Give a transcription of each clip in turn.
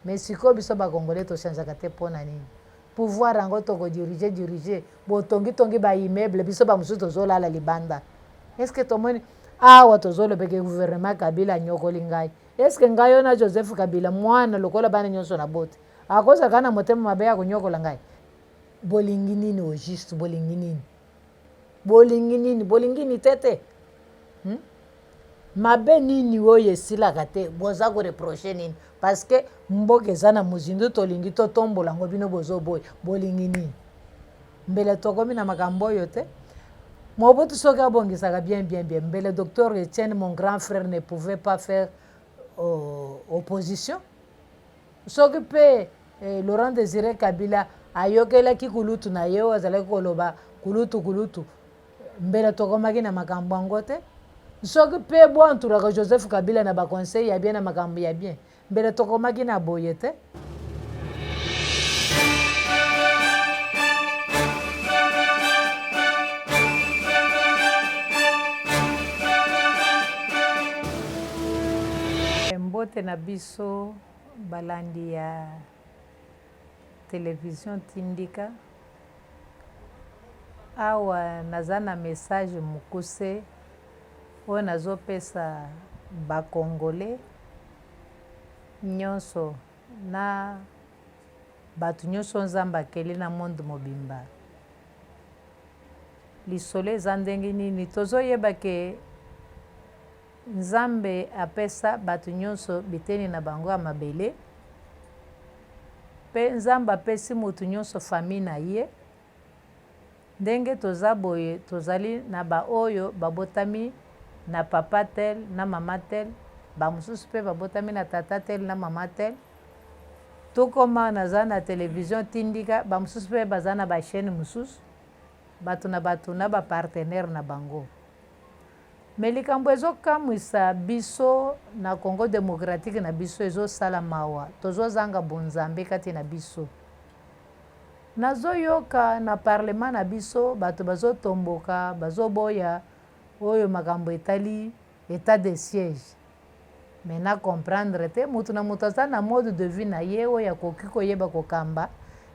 mais siko biso ba congolais to change ka te pona nini pouvoir yango to ko diriger botongi ba immeuble biso ba musu to zola la libanda. Est-ce que tomoni awa to zolo beke gouvernement Kabila nyokoli ngai? Est-ce que ngayo na Joseph Kabila mwana lokola bana nyonso na bote akoza kana motema mabe ya kunyokola ngai? Bolingi nini au juste bolingi nini tete mabe nini oyo esilaka te boza ko reprocher nini parce que mboka eza na mozindu tolingi totombola ngo bino bozoboya bolingi nini mbele tokomi na makambo oyo te. Mobutu soki abongisaka bien mbele docteur Etienne mon grand frère ne pouvait pas faire opposition soki mpe Laurent Désiré Kabila ayokelaki kulutu na ye oyo azalaki koloba kulutu mbele tokomaki na makambo yango te. Soki mpe boanturaka Joseph Kabila na baconseil ya bien na makambo ya bien mbele tokomaki na boye te. Mbote na biso balandi ya télévision Tindika awa naza na message mokuse oyo nazopesa bakongole nyonso na bato nyonso nzambe akeli na monde mobimba. Lisolo eza ndenge nini tozoyeba ke nzambe apesa bato nyonso biteni na bango ya mabele mpe nzambe apesi motu nyonso famille na ye ndenge toza boye tozali na baoyo babotami na papa tel na mama tel bamosusu mpe babotami na tata tel na mama tel tokoma naza na télévision Tindika bamosusu mpe baza na bachaîne mosusu bato na bapartenaire na bango. Me likambo ezokamwisa biso na Congo démocratique na biso ezosala mawa tozozanga bonzambe kati na biso. Nazoyoka na parlement na biso bato bazotomboka bazoboya oyo makambo etali état de siège. Me na comprendre te mutu na mutu aza na mode de vie na ye oyo akoki koyeba kokamba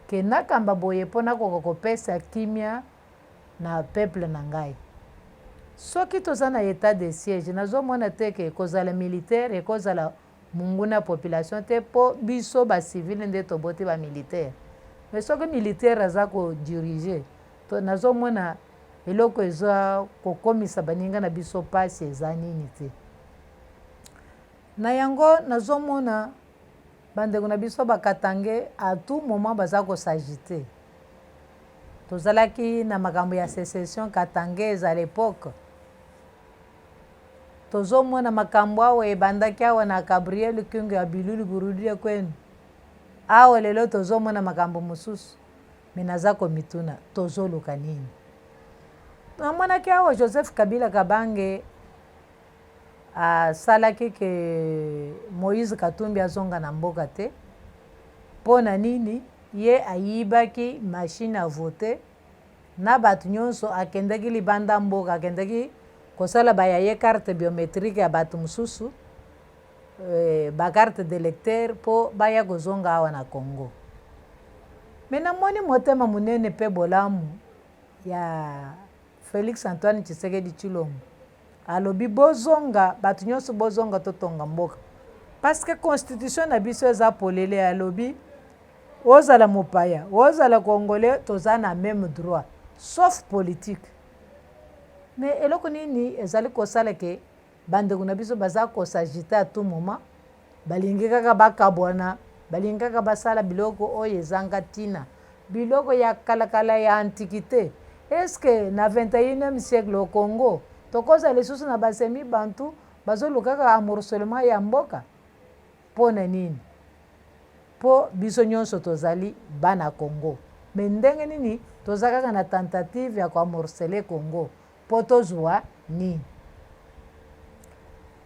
ke nakamba boye mpo nakoka kopesa kimia na peuple na ngai. Soki toza na état de siège nazomona te ke ekozala militaire ekozala munguna population te mpo biso bacivile nde toboti bamilitaire. Me soki militaire aza kodirige nazomona eloko eza kokomisa baninga na biso pasi eza nini te. Na yango nazomona bandeko na biso bakatange à tout moment baza kosagite. Tozalaki na makambo ya sécession katange à l'époque. Tozomona makambo awa ebandaki awa na Gabriel Kyungu ya bilulu burudi kwenu. Awa lelo tozomona makambo mosusu. Me naza komituna tozoluka nini. Namonaki awa Joseph Kabila Kabange asalaki ke Moïse Katumbi azonga na mboka te. Pona nini ye ayibaki machine à voter na bato nyonso akendaki libanda mboka akendaki kosala baya ye carte biométrique ya bato mosusu ba carte d'électeur po baya kozonga awa na Congo. Me namoni motema munene pe bolamu ya Félix Antoine Tshisekedi Tshilombo alobi bozonga bato nyonso bozonga totonga mboka parce que constitution na biso eza polele alobi ozala mopaya ozala congolais toza na même droit sauf politique. Mais eloko nini ezali kosala ke bandeko na biso baza kosagita à tout moment balingi kaka bakabwana balingi kaka basala biloko oyo ezanga tina biloko ya kalakala ya antiquité. Est-ce que na 21e siècle au Congo tokoza lisusu na basemi bantu bazolukaka amorcellement ya mboka pona nini po biso nyonso tozali bana Congo. Me ndenge nini toza kaka na tentative ya koamorceler Congo po tozwa nini.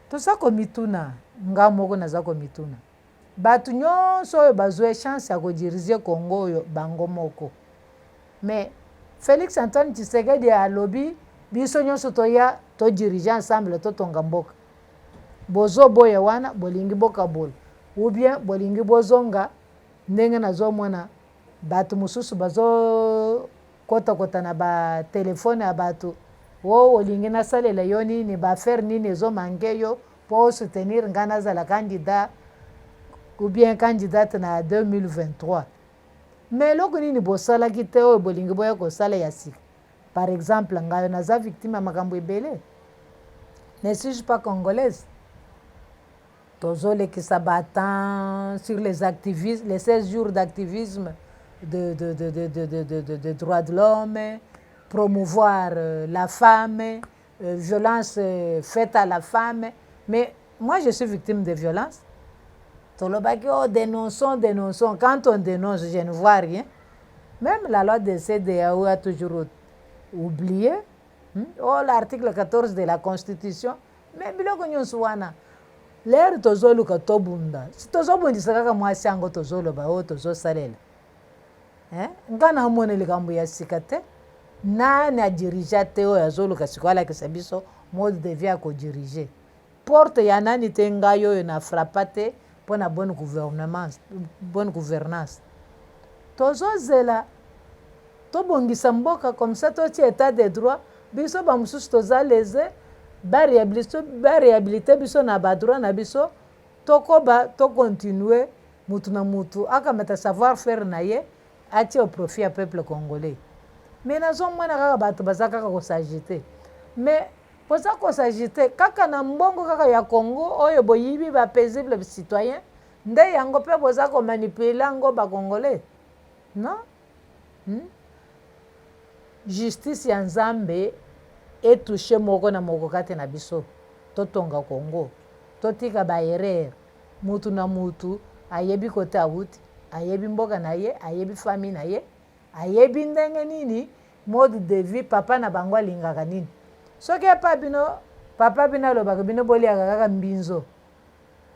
Toza komituna nga moko naza komituna bato nyonso oyo bazwe chance ya kodirige Congo oyo bango moko. Me Félix Antoine Tshisekedi alobi biso nyonso toya todirige ensemble totonga mboka. Bozo boye wana bolingi boka bol ou bien bolingi bozonga ndenge nazomona bato mosusu bazokota na batelefone ya bato olingi nasalela yo nini baaffaire nini ezomanke yo mpo osoutenir ngai nazala candidat ou bien candidate na 2023 mais eloko nini bosalaki te oyo bolingi boya kosala ya sika. Par exemple ngai naza victime ya makambo ebele, ne suis-je pas congolaise? Tozolekisa batant sur les activistes, les 16 jours d'activisme de droits de l'homme, promouvoir la femme, violence faite à la femme. Mais moi, je suis victime de violence. Dénonçons. Quand on dénonce, je ne vois rien. Même la loi de CEDEAO a toujours oublié. L'article 14 de la Constitution. Mais biloko nyonso wana. Lero tozoluka tobunda. Si tozobundisa kaka mwasi yango tozoloba oyo tozosalela. Nga namoni likambo ya sika te. Nani adirija te oyo azoluka sikoyo alakisa biso mode de vie akodirige. Porte ya nani te ngai oyo na frappa te mpona bonne gouvernance. Tozozela tobongisa mboka comme ça totia état de droit biso bamosusu toza leze baréhabilité biso na badroit na biso tokoba tocontinue mutu na mutu akamata savoir faire na ye atia au profit ya peuple congolais. Mais nazomona kaka bato baza kaka kosagite. Mais poza kosagite kaka na mbongo kaka ya Congo oyo boyibi ba paisible citoyen nde yango pe boza komanipule yango bakongolais. Non? Justice ya Nzambe etouche moko na moko kate na biso totonga Congo totika ba erreur mutu na mutu ayebi kote awuti ayebi mboka na ye ayebi famille na ye ayebi ndenge nini mode de vie papa na bango alingaka nini soki epa bino papa bino alobaka bino boliaka kaka mbinzo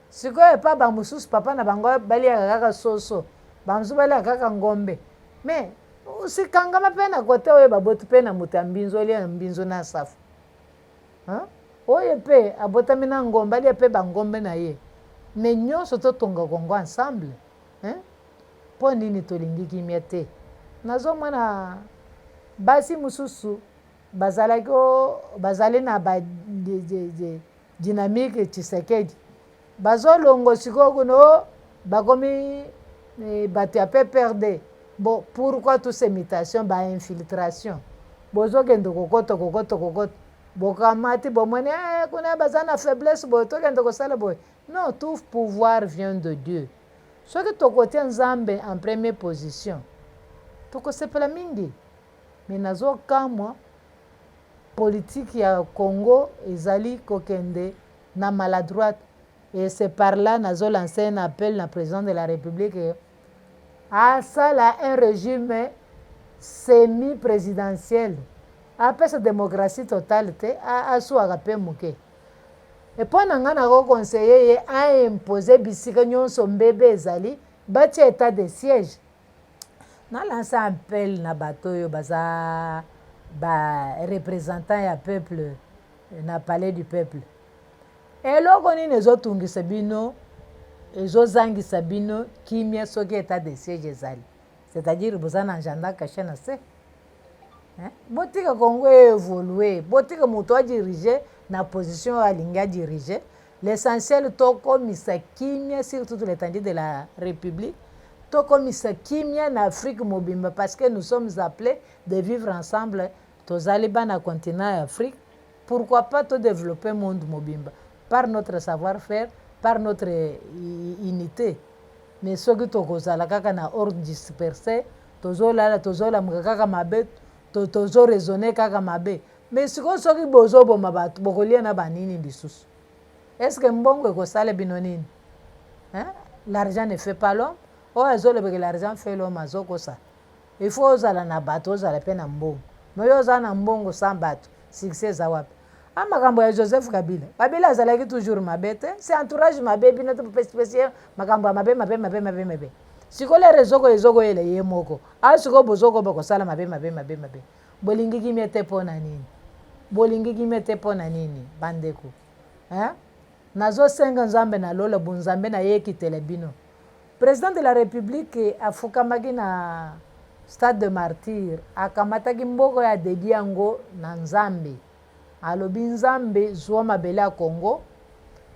sikoyo epa bamosusu papa na bango baliaka kaka soso bamosusu baliaka kaka ngombe mais usikangama mpe na kote oyo baboti mpe na moto ya mbinzo olia na mbinzo na safu oyo mpe abotami na ngombe alia mpe bangombe na ye mais nyonso totonga Kongo ensemble mpo nini tolingi kimia te. Nazomona basi mosusu bazali na dynamique Tshisekedi bazolongo sikoyo kuno bakomi bato ya PPRD. Bon, pourquoi toutes ces mutations, infiltration? Bozokende kokota bokamati bomone kuna bazana faiblesse botokende kosala boy. Non, tout pouvoir vient de Dieu. Soki tokotia Nzambe en première position tokosepela mingi. Mais nazokamwa politique ya Congo ezali kokende na maladroite. Et c'est par là nazolancer un appel na président de la République asala un régime semi-présidentiel apesa démocratie totale te aswaka mpe moke epo na ngai nakoconseille ye aimpose bisika nyonso mbebe ezali batia état de siège. Nalansa appel na bato oyo baza représentant ya peuple na palais du peuple eloko nini ezotungisa bino ezozangisa bino kimia soki état de siège ezali, c'est-à-dire boza na agenda caché na se botika Congo évolue botika moto adirige na position alingi adirige. L'essentiel tokomisa kimia sur toute l'étendue de la République, tokomisa kimia na Afrique mobimba parce que nous sommes appelés de vivre ensemble tozali bana continent Afrique. Pourquoi pas to développer monde mobimba par notre savoir-faire, par notre unité. Mais soki tokozala kaka na ordre dispersé tozolamuka kaka mabe tozoraisonner kaka mabe. Mais sikoyo soki bozoboma bato bokolia na banini lisusu est-ce que mbongo ekosala bino nini? L'argent ne fait pas l'homme. Oyo azolobeka l'argent fait l'homme azokosa. Il faut ozala na bato ozala mpe na mbongo. Mais oyo ozala na mbongo sans bato succès eza wapi? Makambo ya Joseph Kabila azalaki toujours mabe te, c'est entourage mabe bino te spécial makambo ya mabe sikoyo rezoko ezokoyela ye moko sikoyo bozoko bakosala mabe bolingi kimia te mpo na nini? Bolingi kimia te mpo na nini bandeko? nazosenga nzambe nalola bunzambe na ye ekitela bino. Président de la République afukamaki na stade de martyr akamataki mboko ya dedi yango na nzambe alobi nzambe zwa mabele ya Congo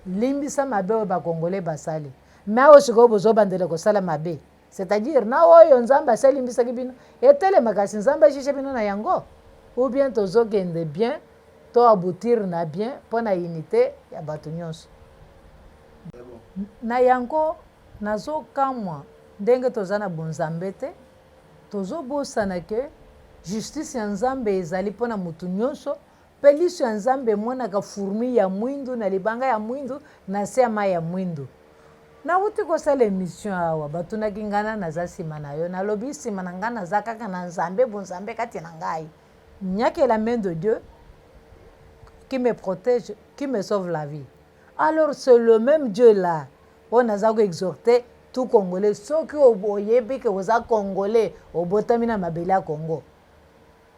limbisa mabe oyo bakongole basali me awo sikoyo bozobandela kosala mabe c'est-à-dire na oyo nzambe asalimbisaki bino etelema kasi nzambe ashishe bino na yango ou bien tozokende bien to aboutir na bien mpo na unité ya bato nyonso na yango nazokamwa ndenge toza na bonzambe te tozobosana ke justice ya nzambe ezali mpo na motu nyonso mpe liso ya nzambe emonaka furmi ya mwindu na libanga ya mwindu na se ya mai ya mwindu. Nauti kosala émission awa batunaki ngana naza nsima na yo nalobi nsima na ngai naza kaka na nzambe bonzambe kati na ngai nyake la main de Dieu qui me protège, qui me sauve la vie. Alors c'est le même Dieu là on a exhorté tout Congolais soki oyebi ke oza Congolais obotami na mabele ya Congo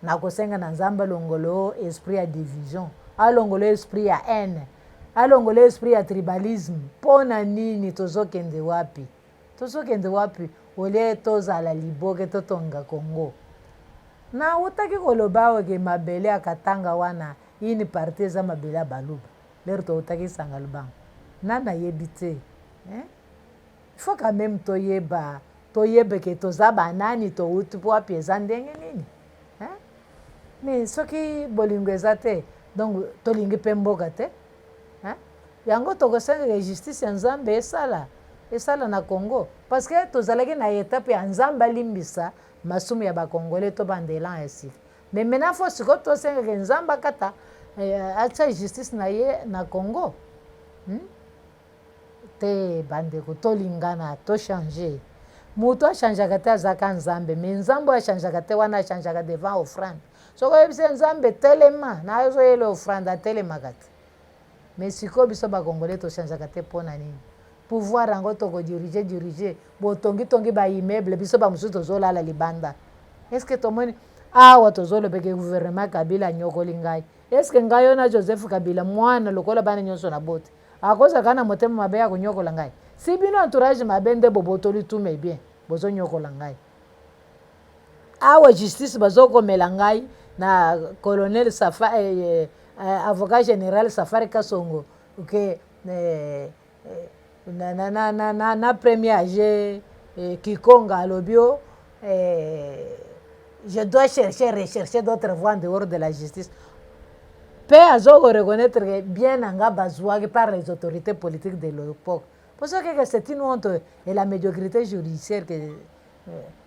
nakosenga na nzambe alongolo esprit ya division alongolo esprit ya haine alongolo esprit ya tribalisme mpo na nini tozokende wapi olie tozala liboke totonga Congo na utaki koloba oke mabele akatanga wana ini parti eza mabele ya baluba lero toutaki sanga lubango nana yebi te il faut quand même toyebe ke toza banani touti po wapi eza ndenge nini mais soki bolingo eza te donc tolingi mpe mboka te yango tokosengaka justice ya nzambe esala na Congo parce que tozalaki na étape ya nzambe alimbisa masumu ya bakongole to bandela esi mais maintenant fo siko tosengaka nzambe akata atia justice na ye na Congo te bandeko tolingana tochange moto achangeaka te azaka nzambe mais nzambe achangeaka te wana achangeaka devant offrande soko oyebisi nzambe telema nazoyela offrande atelemaka te mais sikoyo biso bakongole tochangeaka te mpo na nini pouvoir yango tokodirige botongitongi baimmeuble biso bamosusu tozolala libanda est ce que tomoni awa tozolobeke gouvernement Kabila anyokoli ngai est ce que ngai yo na Joseph Kabila mwana lokola bana nyonso na bote akozaka na motema mabe ya konyokola ngai si bino entourage mabe nde bobotoli tume bien bozonyokola ngai awa justice bazokomela ngai na colonel avocat général Safari Kasongo ke na premier age Kikonga alobio je dois rechercher d'autres voies en dehors de la justice pe azoko reconnaître que bien anga bazwaki par les autorités politiques de l'époque parce que c'est une honte et la médiocrité judiciaire que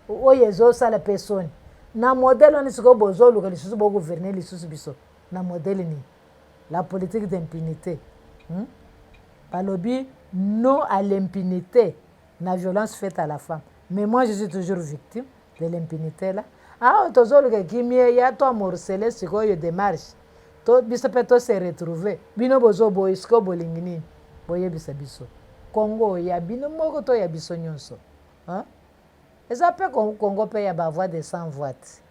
oyo ezosala personne na modèle wani sikoyo bozoluka lisusu bogouverner lisusu biso na modèle ni la politique d'impunité balobi non à l'impunité na violence faite à la femme mais moi je suis toujours victime de l'impunité là tozoluka kimie ya to amorcele sikoyo démarche to biso mpe tose retrouve bino bozoboyi sikoyo bolingi nini boyebisa biso Congo ya bino moko to ya biso nyonso eza mpe Congo mpe ya bavoix de sans voix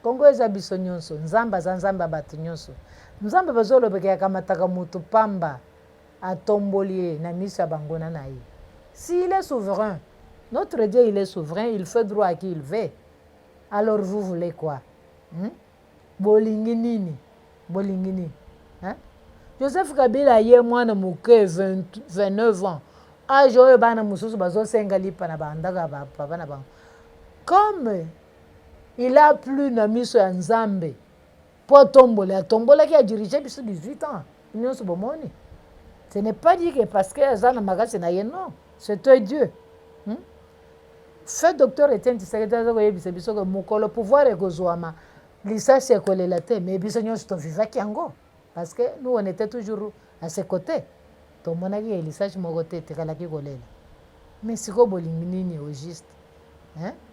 Congo eza biso nyonso nzambe aza nzambe ya bato nyonso nzambe bazolobeka yakamataka motu pamba atomboli ye na miso ya bangona na ye si il est souverain notre Dieu il est souverain il fait droit à qui il veut alors vous voulez quoi bolingi nini Joseph Kabila ye mwana moke 29 ans age oyo bana mosusu bazosenga lipa na bandaka bapapa na bango comme il a plus na miso ya nzambe po atombolaki adirige biso 18 ans nyonso bomoni ce n'est pas dit que parce que aza na makasi na ye non c'est toi Dieu fait docteur Etienne Tshisekedi azokoyebisa biso ke mokolo pouvoir ekozwama lisasi ekolela te mais biso nyonso tovivaki yango parce que nous on était toujours à ses côtés tomonaki ye lisasi moko te etekalaki kolela mais sikoyo bolingi nini au juste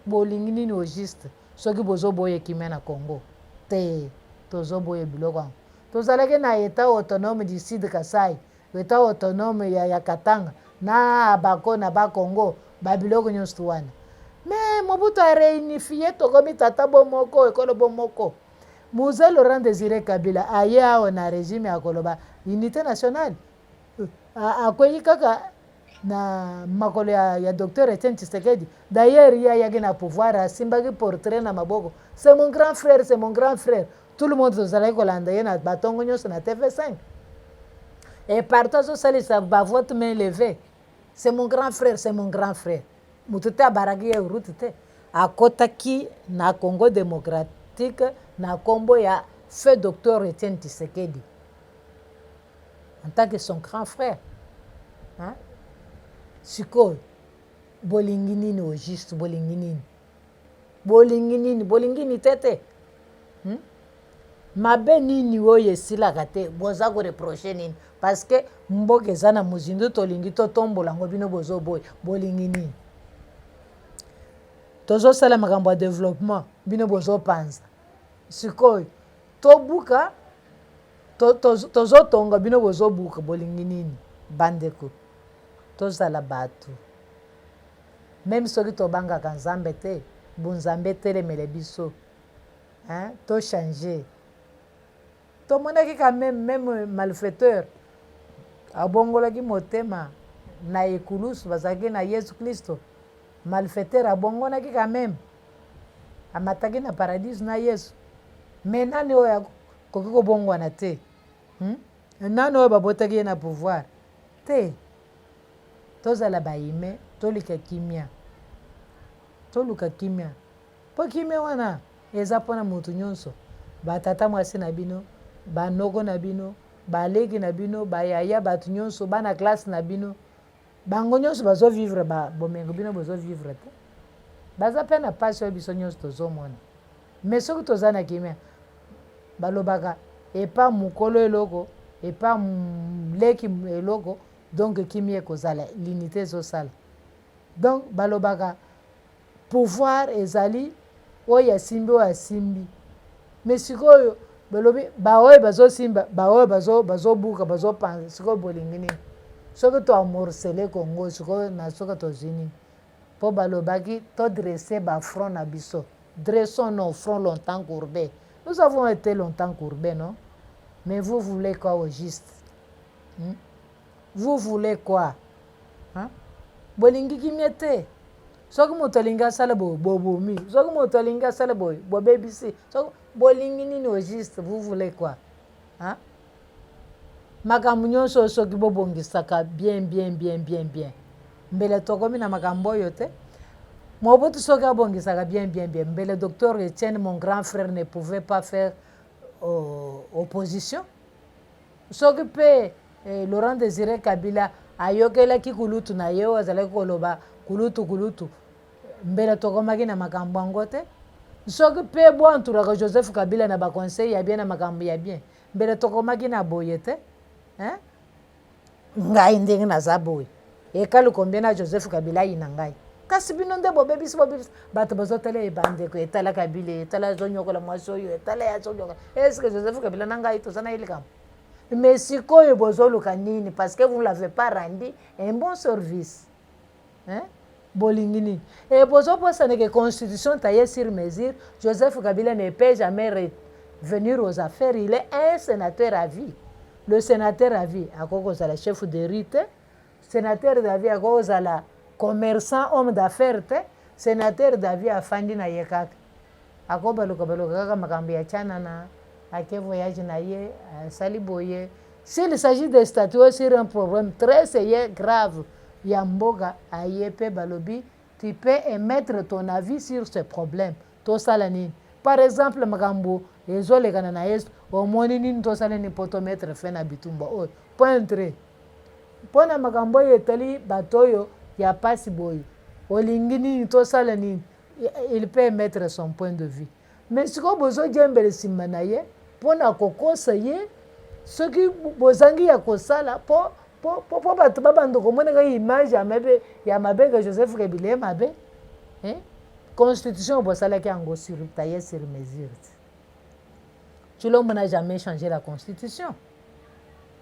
bolingi nini au juste soki bozoboya ekimia na Congo te tozoboya biloko yango tozalaki na état autonome du Sud Kasai état autonome ya Katanga na bako na bakongo babiloko nyonso wana mais Mobutu areunifie tokomi tata bomoko ekolo bomoko Moussa Laurent Désiré Kabila aye awa na régime ya koloba unité nationale akwei kaka na makolo ya docteur Etienne Tshisekedi. D'ailleurs ya yaki na pouvoir asimbaki portrait na maboko, c'est mon grand frère, c'est mon grand frère. Tout le monde tozalaki kolanda ye na batongo nyonso na TV5 et partout azosalisa bavote main levée, c'est mon grand frère, c'est mon grand frère. Mutu te abaraki ye urutu te akotaki na Congo démocratique na kombo ya feu docteur Etienne Tshisekedi en tant que son grand frère. Hein? Sikoyo bolingi nini au juste, bolingi nini, bolingi nini, bolingi nini tete mabe nini oyo esilaka te boza koreproche nini? Parce que mboka eza na mozindu tolingi totombola yango bino bozoboya bolingi nini? Tozosala makambo ya développement bino bozopanza. Sikoyo tobuka tozotonga bino bozobuka bolingi nini? Bandeko tozala bato même soki tobangaka nzambe te bonzambe etelemele biso tochange. Tomonaki quand même malfaiteur abongolaki motema na ekulusu bazalaki na Yesu Kristo. Malfaiteur abongonaki quand même amataki na paradis na Yesu. Mais nani oyo akoki kobongwana te? Nani oyo babotaki ye na pouvoir te? Tozala baime tolika kimia, toluka kimia po kimia wana eza mpona motu nyonso, batata mwasi na bino, banoko na bino, baleki na bino, bayaya, bato nyonso, bana classe na bino, bango nyonso bazovivre bomengo bino bozovivre te, baza mpe na pasi oyo biso nyonso tozomona. Mais soki toza na kimia balobaka epa mokolo eloko epa leki eloko, donc kimia ekozala l'unité ezosala. Donc balobaka pouvoir ezali oyo asimbi oyo asimbi. Mais sikoyo balobi baoyo bazosimba baoyo bazobuka bazopanza, sikoyo bolingi nini? Soki toamorcele Congo sikoyo na soki tozwi nini? Po balobaki todresse bafront na biso, dressons nos fronts longtemps courbés. Nous avons été longtemps courbés, non? Mais vous voulez quoi au juste? Vous voulez quoi? Bolingi kimia te. Soki moto alingi asala bobomi, soki moto alingi asala bobebisi, soki bolingi nini au juste? Vous voulez quoi? Makambo nyonso soki bobongisaka bien. Mbele tokomi na makambo oyo te. Mobutu soki abongisaka bien. Mbele docteur Etienne, mon grand frère, ne pouvait pas faire opposition. Soki pe Laurent Désiré Kabila ayokelaki kulutu na ye oyo azalaki koloba kulutu mbele tokomaki na makambo yango te. Soki mpe boanturaka Joseph Kabila na baconseil ya bien na makambo ya bien mbele tokomaki na boye te. Ngai ndenge naza boye ekali kombie na Joseph Kabila ayi na ngai kasi bino nde bobebisi bato bazotala ebandeko etala Kabila etala azonyokola mwasi oyo etala ya azonyokola. Est-ce que Joseph Kabila na ngai toza na ye likambo? Mais sikoyo bozoluka nini? Parce que vous ne l'avez pas rendu un bon service. Bolingi nini? Et bozoposana que constitution taillée sur mesure, Joseph Kabila ne peut jamais revenir aux affaires. Il est un sénateur à vie. Le sénateur à vie, à cause de la chef de rite, sénateur à vie, à cause de la commerçant, homme d'affaires, sénateur à vie, à Fandi na yekak. À cause de la makambi ya chanana. Ake voyage na ye, sali boye. S'il s'agit de statuer sur un problème très sérieux, grave, yamboga ayepe balobi, tu peux émettre ton avis sur ce problème. To salani. Par exemple, makambo, ezole kana est, au moni nini to salani potometre fe na bitumba. Oh, pointre. Pona makambo yetali batoyo ya pasi boy. Olingi nini to salani, il peut émettre son point de vue. Mais si ko bozo djembele simana ye, pona kokosa ye soki bozangi ya kosala po bato babando komonaka image ya mabe ka Joseph Kabila mabe constitution bosalaki yango sur taillé sur mesure. Chilombo n'a jamais changé la constitution.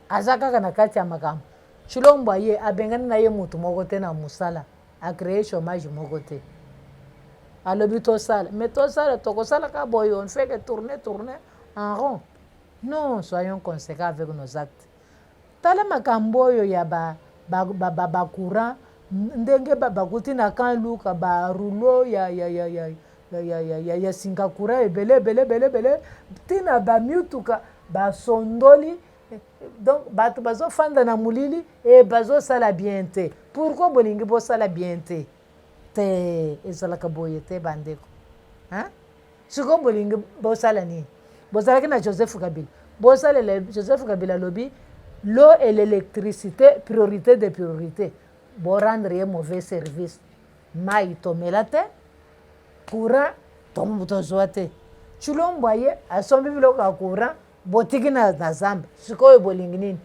Azaka kana kati ya makambo. Chilombo ye abengani na ye mutu moko te na musala a créé chômage moko te. Alobi tosala mais tosala tokosala ka boyo on fait que tourner en rond. Non, soyons conséquents avec nos actes. Tala makambo oyo ya ba courant ndenge bakuti na kan luka ba rouleau ya singa courant ebele tina ba mituka basondoli donc bato bazofanda na mulili e bazosala bien te. Pourquoi bolingi bosala bien te? Te ezalaka boye te bandeko. Siko bolingi bosala nini? Bozalaki na Joseph Kabila. Bosalela Joseph Kabila lobi l'eau et l'électricité, priorité de priorité. Bon rendre un mauvais service. Mai tomela te, courant tozwa te. Chulomboye asombi biloko ya courant, botiki na zamba. Sikoyo bolingi nini?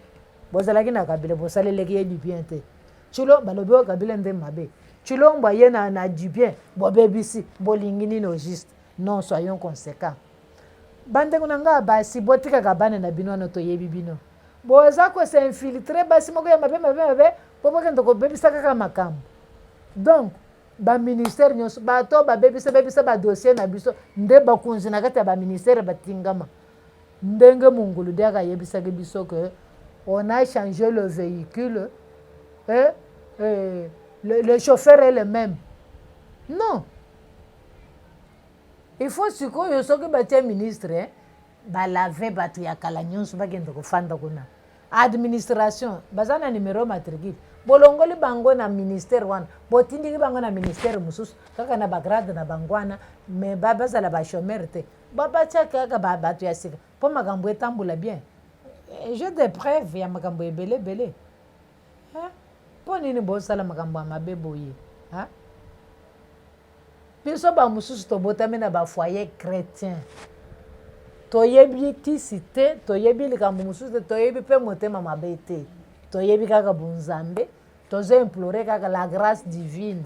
Bozalaki na Kabila bosaleleki ye du bien te. Chulo balobi o Kabila nde mabe. Chulomboye na du bien, bobebisi, bolingi nini au juste. Non, soyons conséquents. Bandeko nanga basi botika kabane na bino no toyebi bino. Boza ko se infiltrer basi moko ya mabe popo kendo ko bebisa kaka makambo. Donc ba ministère nyonso bato ba bebisa ba dossier na biso nde bakunzi na kati ya ba ministère batingama. Ndenge mungulu diaka yebisa ke biso que on a changé le véhicule le chauffeur est le même. Non. Il faut sikoyo soki batie ministre balave bato ya kala nyonso bakende kofanda kuna. Administration baza na numéro matricule bolongoli bango na ministère wana botindiki bango na ministère mosusu kaka na bagrade na bangwana me bazala bachomere te babatia kaka bato ya sika mpo makambo etambola bien. J'ai des preuves ya makambo ebele mpo nini bosala makambo ya mabe boye. Biso ba mususu tobotami na ba foyer chrétien. Toyebi kisi te, toyebi likambo mususu te, toyebi pe motema mabe te. Toyebi kaka bunzambe, tozo implorer kaka la grâce divine.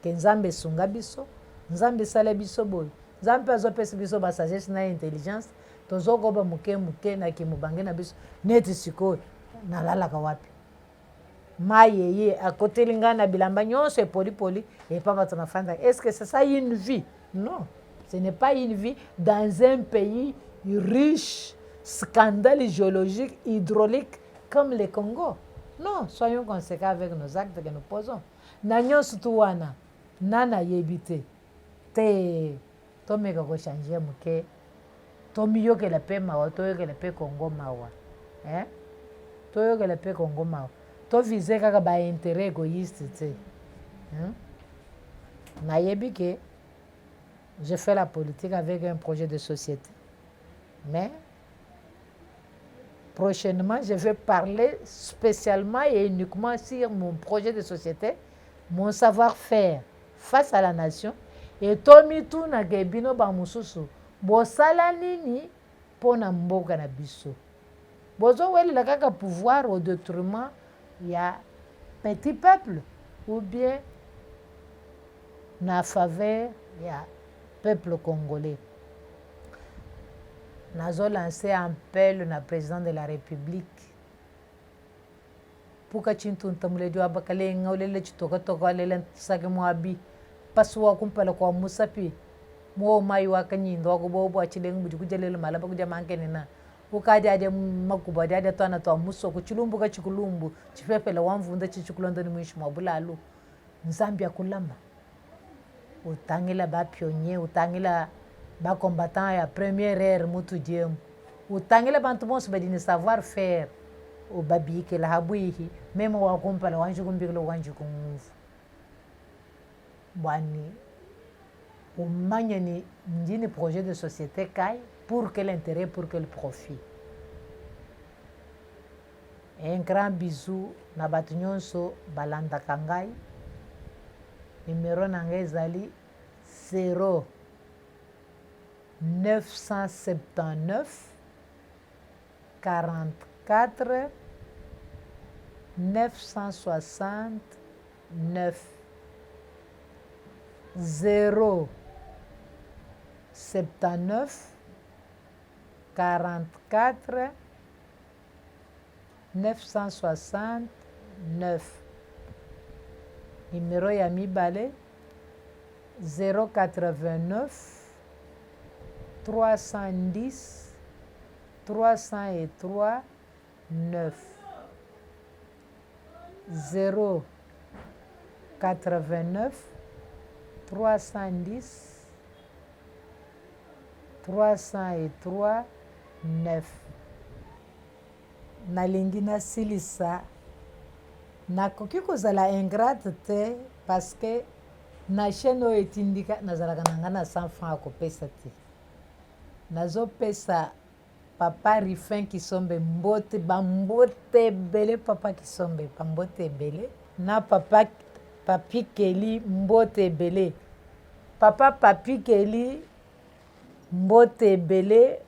Ke Nzambe sunga biso, Nzambe sala biso boy. Nzambe azopesa biso ba sagesse na intelligence, tozo koba muke na kimubange na biso. Neti sikoyo nalalaka wapi? Mayeye akoteli nga na bilamba nyonso poli et pas bato na fanda. Est-ce que c'est ça une vie? Non, ce n'est pas une vie dans un pays riche, scandale géologique, hydraulique comme le Congo. Non, soyons conséquents avec nos actes que nous posons. Na nyonso tu wana nana yebite te tomeka ko changer muke tomiyokela pe mawa toyokela pe Congo mawa toyokela pe Congo mawa to viser kaka ba intérêt égoïste te. Nayebi que je fais la politique avec un projet de société. Mais prochainement, je vais parler spécialement et uniquement sur mon projet de société, mon savoir-faire face à la nation. Et tomi tu na gebino ba mususu bosala nini pona mboka na biso. Bozo weli la kaka pouvoir au détriment ya petit peuple ou bien na faveur ya peuple congolais. Nazo lancé un appel na président de la République pour que chintu ntamule dio abakale ngolele chitoka lele sake mwabi paswa kumpala kwa musapi mo mai wa kanyindo ko bobo achileng buju kujelele malaba kuja mankene na ukadi ade makuba ade twana to muso ku chilumbu ka chikulumbu chifepele wamvunda chichikulonda ni mwishi mwabulalu Nzambia kulamba utangila ba pionnier utangila ba combattant ya première ère mutu diemu utangila bantu bonso badini savoir faire o babike la habuihi memo wa kumpala wanju kumbikilo wanju kungufu bwani umanya ni ndini projet de société kai pour quel intérêt, pour quel profit. Un grand bisou na batu nyonso balanda kangai. Numéro nangai zali 0 979 44 969 0 79 44 969. Numéro ya mibale 089 310 303 9 0 89 310 303 9. nalingi nasilisa nakoki kozala ingrate te parce que na chaîne oyo etindika nazalaka na nga na 100 francs akopesa te. Nazopesa papa Rifin Kisombe mbote bambote ebele, papa Kisombe bambote ebele, na papa Papi Keli mbote ebele, papa Papi Keli mbote ebele,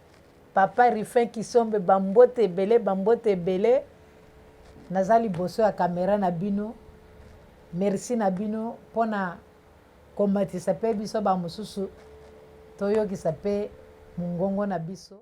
papa Rifin Kisombe bambote ebele, bambote ebele. Naza liboso ya kamera na bino, merci na bino mpona komatisa mpe biso bamosusu toyokisa mpe mongongo na biso.